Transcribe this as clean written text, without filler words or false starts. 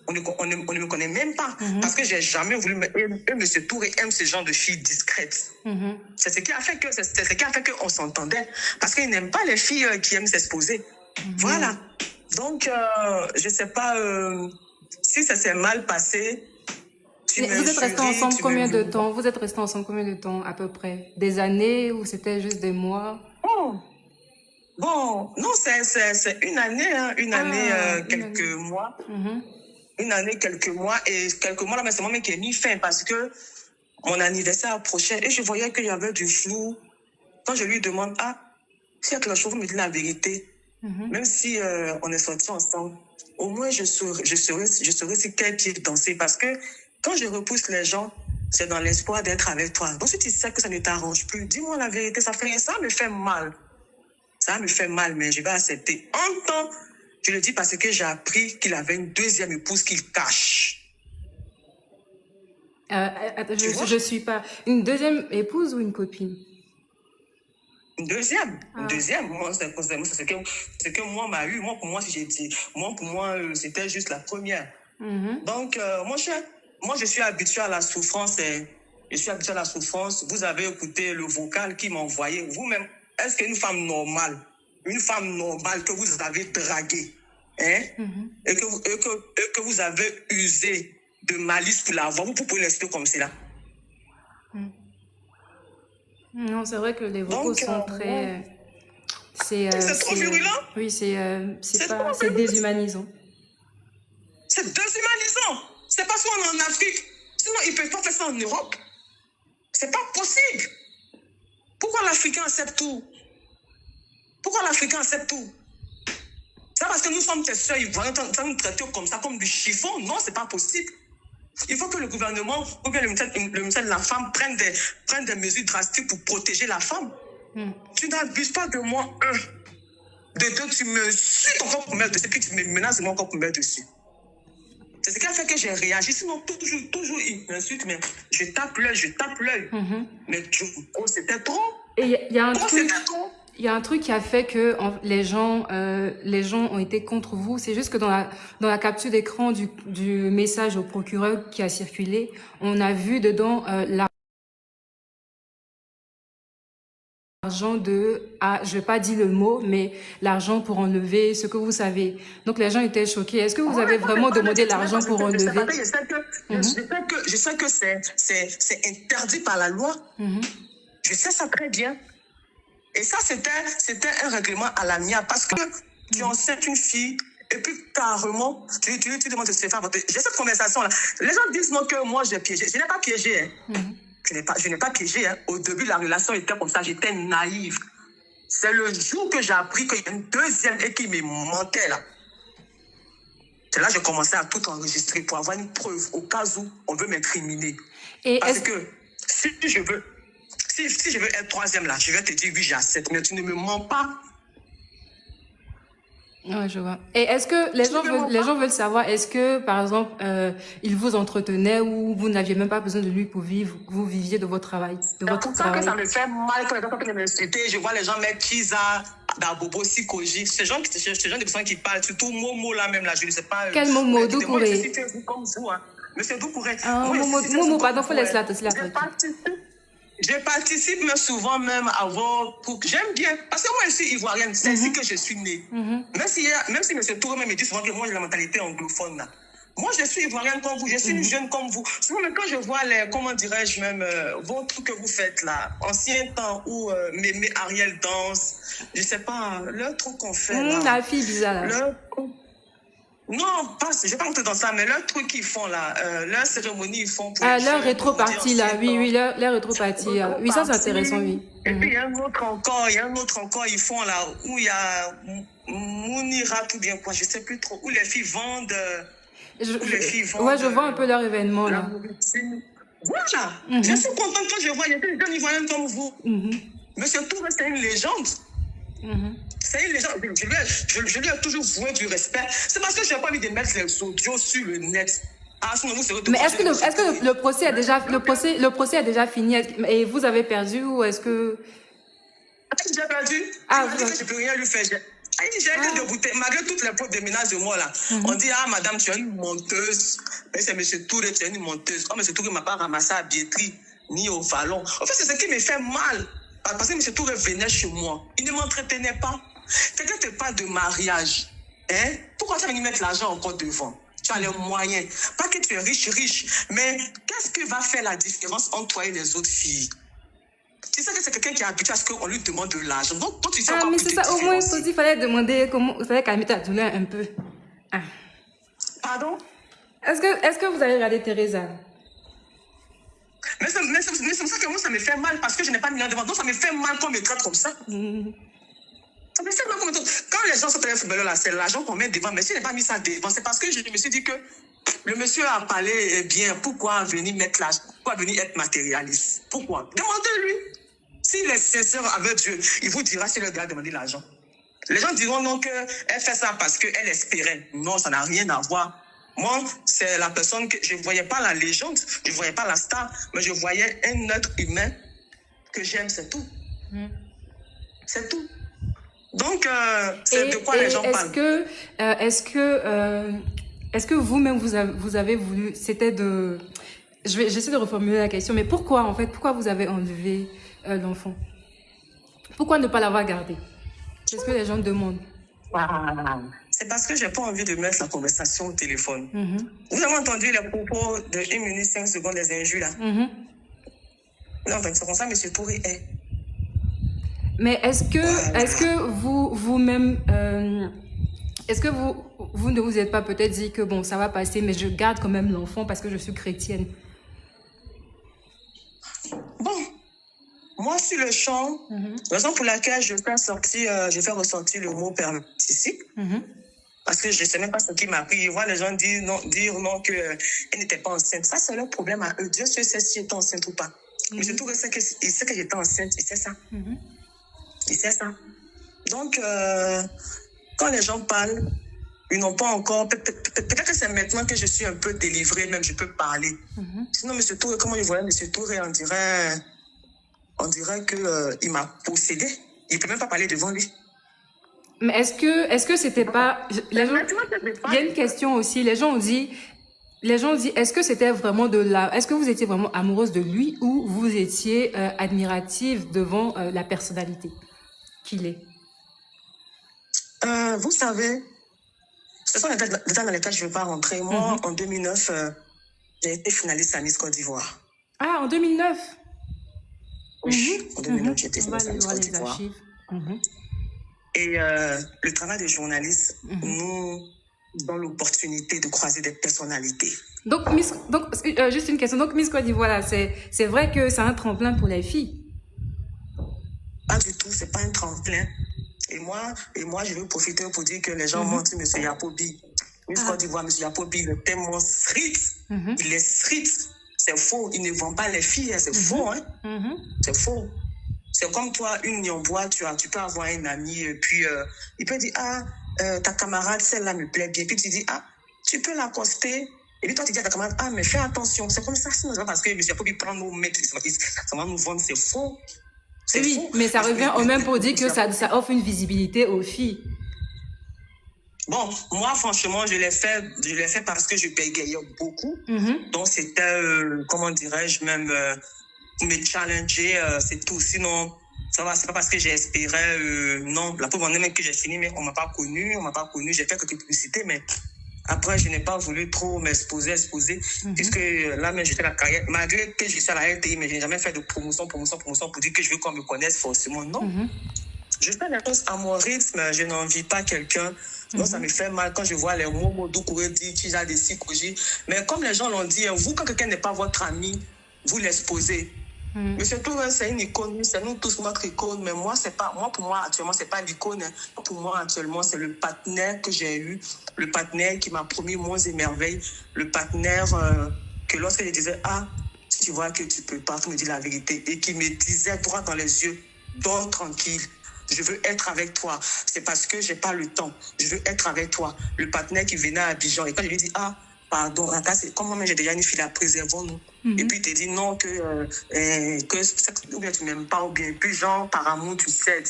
on ne me connaît même pas. Parce que j'ai jamais voulu... M. Touré aime ce genre de filles discrètes. C'est ce qui a fait qu'on s'entendait. Parce qu'il n'aime pas les filles qui aiment s'exposer. Voilà. Donc, je ne sais pas si ça s'est mal passé. Vous êtes restés ensemble combien de temps? Vous êtes restés ensemble combien de temps à peu près? Des années ou c'était juste des mois? Bon, non, c'est une année, hein, quelques mois. Une année, quelques mois. Et quelques mois, là, mais c'est moi qui ai mis fin parce que mon anniversaire approchait et je voyais qu'il y avait du flou. Quand je lui demande, s'il y a quelque chose, vous me dites la vérité. Même si on est sortis ensemble, au moins je saurais si quel pied danser. Parce que quand je repousse les gens, c'est dans l'espoir d'être avec toi. Donc si tu sais que ça ne t'arrange plus, dis-moi la vérité, ça me fait mal. Ça me fait mal, mais je vais accepter. En temps, je le dis parce que j'ai appris qu'il avait une deuxième épouse qu'il cache. Je suis pas... Une deuxième épouse ou une copine? Une deuxième. Moi, c'est que moi m'a eu. Moi, pour moi, si j'ai dit, c'était juste la première. Donc, moi, je suis habituée à la souffrance. Vous avez écouté le vocal qui m'a envoyé. Vous-même, est-ce qu'une femme normale que vous avez draguée, hein, et que vous avez usé de malice pour l'avoir, vous pouvez l'insulter comme cela? Non, c'est vrai que les vocaux sont très... C'est trop virulent. Oui, c'est déshumanisant. C'est déshumanisant. C'est parce qu'on est en Afrique. Sinon, ils ne peuvent pas faire ça en Europe. C'est pas possible. Pourquoi l'Africain accepte tout? C'est parce que nous sommes tes soeurs ivoiriens, ça nous traiter comme ça, comme du chiffon? Non, c'est pas possible. Il faut que le gouvernement ou bien le ministère de la Femme prenne des mesures drastiques pour protéger la femme. Tu n'abuses pas de moi, De deux, tu me suis encore pour mettre dessus, puis tu me menaces de moi encore pour mettre dessus. C'est ce qui a fait que j'ai réagi. Sinon, toujours, il m'insulte, mais je tape l'œil. Mais c'était trop. Et il y a un truc... Il y a un truc qui a fait que les gens ont été contre vous. C'est juste que dans la capture d'écran du message au procureur qui a circulé, on a vu dedans l'argent je vais pas dire le mot, mais l'argent pour enlever ce que vous savez. Donc les gens étaient choqués. Est-ce que vous avez vraiment demandé l'argent pour enlever? Je sais que c'est interdit par la loi. Je sais ça très bien. Et ça, c'était un règlement à l'amiable parce que tu enceintes une fille et puis carrément, tu demandes de se faire voter. J'ai cette conversation-là. Les gens disent non que moi j'ai piégé. Je n'ai pas piégé. Je n'ai pas piégé. Au début, la relation était comme ça. J'étais naïve. C'est le jour que j'ai appris qu'il y a une deuxième et qui me mentait là. C'est là que j'ai commencé à tout enregistrer pour avoir une preuve au cas où on veut m'incriminer. Parce que si je veux être troisième là, je vais te dire oui, j'accepte, mais tu ne me mens pas. Ouais, je vois. Et est-ce que les gens veulent savoir, est-ce que, par exemple, il vous entretenait ou vous n'aviez même pas besoin de lui pour vivre, vous viviez de votre travail, C'est pour ça que ça me fait mal quand les gens viennent m'insulter. Je vois les gens mettre Kiza, Dabobo, Sikoji. Ces gens de personnes qui parlent, surtout Momo là même là, je ne sais pas. Quel Momo? Doucouré? Je suis comme vous, hein. Monsieur Doucouré. Momo, pardon, faut laisser la Je participe mais souvent même avant. J'aime bien. Parce que moi, je suis ivoirienne. C'est ainsi que je suis née. Même si M. Touré me dit souvent que moi, j'ai la mentalité anglophone. Là. Moi, je suis ivoirienne comme vous. Je suis une jeune comme vous. Souvent, même quand je vois comment dirais-je même, vos trucs que vous faites là, ancien temps où Mémé Ariel danse, je sais pas, leur truc qu'on fait là. La fille bizarre là. Non, je vais pas rentrer dans ça, mais leur truc qu'ils font là, leur cérémonie ils font pour... leur rétro-partie là, oui, leur rétro-partie. Oui, ça c'est intéressant, oui. Et puis il y a un autre encore, ils font là, où il y a Mounira ou bien quoi, je sais plus trop, où les filles vendent... Ouais, je vois un peu leur événement là. Voilà, je suis contente quand je vois, il y a des jeunes Ivoiriens comme vous. Monsieur Touré, c'est une légende. C'est une légende. Je lui ai toujours voué du respect. C'est parce que je n'ai pas envie de mettre les audios sur le net. Mais est-ce que le procès a déjà fini et vous avez perdu ou est-ce que... J'ai perdu. Je ne peux rien lui faire. J'ai été dégoûtée, malgré toutes les fautes de ménage de moi là. On dit, ah madame, tu es une menteuse. Mais c'est M. Touré, tu es une menteuse. Oh, M. Touré ne m'a pas ramassé à billetterie, ni au vallon. En fait, c'est ce qui me fait mal. Parce que M. Touré venait chez moi. Il ne m'entretenait pas. Quelqu'un te parle de mariage. Hein? Pourquoi tu vas venir mettre l'argent encore devant? Tu as les moyens. Pas que tu es riche. Mais qu'est-ce qui va faire la différence entre toi et les autres filles? Tu sais que c'est quelqu'un qui est habitué à ce qu'on lui demande de l'argent. Donc, toi, tu sais mais c'est ça, au moins, il fallait demander comment, il fallait calmer ta douleur un peu. Pardon? Est-ce que vous avez regardé Teresa? Mais c'est pour ça que moi, ça me fait mal parce que je n'ai pas mis en devant. Donc, ça me fait mal qu'on me traite comme ça. Ça me fait mal qu'on me traite. Quand les gens sont très footballeurs là, c'est l'argent qu'on met devant. Mais si je n'ai pas mis ça devant, c'est parce que je me suis dit que le monsieur a parlé bien. Pourquoi venir mettre l'argent? Pourquoi venir être matérialiste? Pourquoi? Demandez-lui. S'il est sincère avec Dieu, il vous dira si le gars a demandé l'argent. Les gens diront non qu'elle fait ça parce qu'elle espérait. Non, ça n'a rien à voir. Moi, c'est la personne que je ne voyais pas la légende, je ne voyais pas la star, mais je voyais un être humain que j'aime, c'est tout. C'est tout. Donc, c'est de quoi les gens parlent. Est-ce que vous-même, vous avez voulu, c'était de... J'essaie de reformuler la question, mais pourquoi, en fait, pourquoi vous avez enlevé l'enfant? Pourquoi ne pas l'avoir gardé? C'est ce que les gens demandent. C'est parce que je n'ai pas envie de mettre la conversation au téléphone. Vous avez entendu les propos de 1 minute 5 secondes des injures là? Non, c'est comme ça, M. Touré est. Mais est-ce que vous-même, est-ce que vous ne vous êtes pas peut-être dit que bon, ça va passer, mais je garde quand même l'enfant parce que je suis chrétienne? Bon, moi sur le champ, la raison pour laquelle je fais ressortir le mot père narcissique, parce que je ne sais même pas ce qui m'a pris. Je vois les gens dire non qu'elle n'était pas enceinte. Ça, c'est leur problème à eux. Dieu sait si j'étais enceinte ou pas. Mais surtout, il sait que j'étais enceinte. Il sait ça. Il sait ça. Donc, quand les gens parlent, ils n'ont pas encore... Peut-être que c'est maintenant que je suis un peu délivrée, même je peux parler. Sinon, M. Touré, comment il voyait M. Touré, on dirait qu'il m'a possédé. Il ne peut même pas parler devant lui. Mais est-ce que c'était pas... Il y a une question aussi. Les gens ont dit, est-ce que c'était vraiment est-ce que vous étiez vraiment amoureuse de lui ou vous étiez admirative devant la personnalité qu'il est? Vous savez, ce sont les détails dans lesquels je ne veux pas rentrer. Moi, en 2009, j'ai été finaliste à Miss Côte d'Ivoire. Ah, en 2009? Oui, en 2009, j'ai été finaliste à Miss Côte d'Ivoire. Et le travail des journalistes nous donne l'opportunité de croiser des personnalités. Donc juste une question. Donc, Miss Côte d'Ivoire, c'est vrai que c'est un tremplin pour les filles? Pas du tout, c'est pas un tremplin. Et moi, je veux profiter pour dire que les gens mentent sur M. Yapobi. Miss Côte d'Ivoire, M. Yapobi, il est tellement street. Il est street. C'est faux. Il ne vend pas les filles. C'est faux. Hein? C'est faux. C'est comme toi, une Nyombois, tu peux avoir un ami, et puis il peut dire, ta camarade, celle-là me plaît bien. Puis tu dis, tu peux l'accoster. Et puis toi, tu dis à ta camarade, mais fais attention. C'est comme ça, sinon, parce que M. Yapobi prend nos maîtres, ça va nous vendre, c'est faux. Oui, faux. Mais ça revient au même pour dire que ça offre une visibilité aux filles. Bon, moi, franchement, je l'ai fait parce que je bégayais beaucoup. Donc, c'était, comment dirais-je, même... me challenger, c'est tout. Sinon, ça va, c'est pas parce que j'espérais, non, la pauvre année même que j'ai fini, mais on m'a pas connu, j'ai fait quelques publicités, mais après, je n'ai pas voulu trop m'exposer, puisque là, même, j'étais à la carrière, malgré que je suis à la RTI, mais je n'ai jamais fait de promotion pour dire que je veux qu'on me connaisse forcément, non. Je fais les choses à mon rythme, je n'envie pas quelqu'un. Donc, ça me fait mal quand je vois les mots Doucouré dire qu'il a des psychologies. Mais comme les gens l'ont dit, vous, quand quelqu'un n'est pas votre ami, vous l'exposez. Monsieur Touré, c'est une icône, c'est nous tous notre icône, mais pour moi, actuellement, c'est pas l'icône. Pour moi, actuellement, c'est le partenaire que j'ai eu, le partenaire qui m'a promis monts et merveilles, le partenaire que lorsque je disais, si tu vois que tu peux pas, tu me dis la vérité, et qui me disait droit dans les yeux, dors tranquille. Je veux être avec toi. C'est parce que j'ai pas le temps. Je veux être avec toi. Le partenaire qui venait à Abidjan. Et quand je lui dis, pardon, c'est comment j'ai déjà une fille à préservons-nous. Et puis, il te dit non, ou bien tu m'aimes pas, ou bien, puis genre, par amour, tu cèdes.